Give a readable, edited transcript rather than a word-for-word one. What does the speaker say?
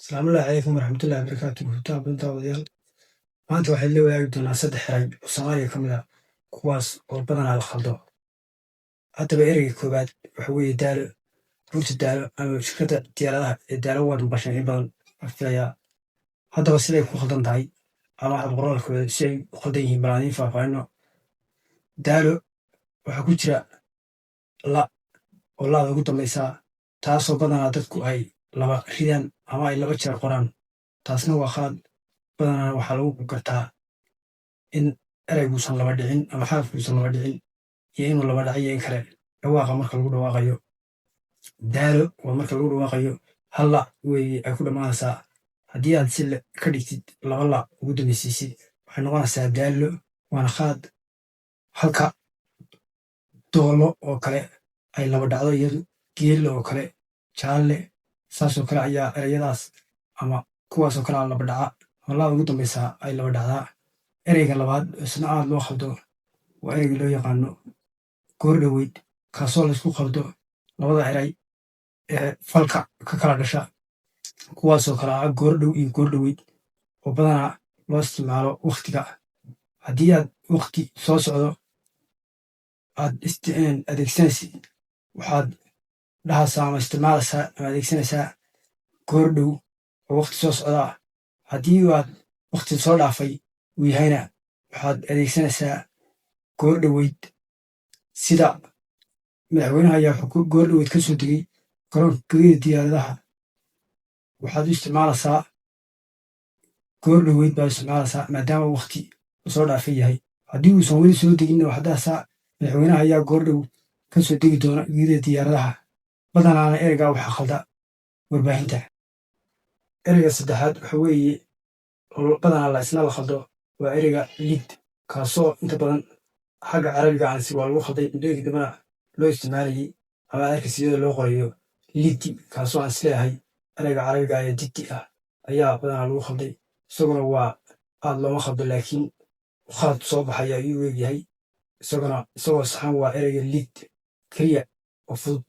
Asalaamu calaykum waraxmatullaahi wabarakaatuh. Muxuu bunta wadayaal maanta waxay la wadaagi doonaa saddex eray oo Soomaaliya ka mid ah kuwaas oo badanaa la khaldo. Haddaba ereyga koowaad waxa weeye daalo. Runta daalo ama shirkadda diyaaradaha ee daalo waad maqasheen in badan waan filayaa. Haddaba siday ku khaldan tahay ama hab qoraalkooda si ay u khaldan yihiin bal aan idiin faahfaahino. Daalo waxaa ku jira la oo laada ugu dambaysaa taasoo badanaa dadku ay laba ridaan ama ay laba jeer qoraan. Taasna waa khalad. Badanaa waxaa lagu gartaa in ereyguusan laba dhicin ama xarafkuusan laba dhicin iyo inuu laba dhacayo in kale dhawaaqa marka lagu dhawaaqayo. Daalo waa marka lagu dhawaaqayo hal la weeye ay ku dhammaanaysaa. Haddii aad si ka dhigtid laba la ugu dambaysiisid waxay noqonaysaa daallo waana khalad. Halka doolo oo kale ay laba dhacdo iyadu geello oo kale jaalle saasoo kale ayaa ereyadaas ama kuwaasoo kale laba dhaca ama laada ugu dambaysaa ay laba dhacdaa. Ereyga labaad isna aad loo khaldo waa ereyga loo yaqaano goordhoweyd kaasoo laysku khaldo labada erey ee falka ka kala dhasha kuwaasoo kale ah goordhow iyo goordhoweyd oo badanaa loo isticmaalo wakhtiga. Haddii aad wakhti soo socdo aad adeegsanaysid waxaad dhahaysaa ama isticmaalaysaa ama adeegsanaysaa goordhow oo wakhti soo socdaa. Haddii aad wakhti soo dhaafay uu yahayna waxaad adeegsanaysaa goordhoweyd. Sida madaxweynaha ayaa wuxuu goordhoweyd ka soo degay garoonka gegida diyaaradaha waxaad u isticmaalaysaa goordhoweyd baad isticmaalaysaa maadaama wakhti soo dhaafay yahay. Haddii uusan weli soo deginna waxaad dhahaysaa madaxweynaha ayaa goordhow ka soo degi doona gegida diyaaradaha. Badanaana ereygaa waxaa khalda warbaahinta. Ereyga saddexaad waxa weeye oo badanaa la isna la khaldo waa ereyga lid kaasoo inta badan xagga carabiga aansi waa lagu khalday muddooyinkii dambena loo isticmaalayay ama ereyga iyadoo loo qorayo liddi kaasoo aan isleeyahay ereyga carabiga ee diddi ah ayaa badanaa lagu khalday. Isaguna waa aad looma khaldo laakiin khalad soo baxaya ayuu eegyahay. Isagoo saxan waa ereyga lid keliya oo fudud.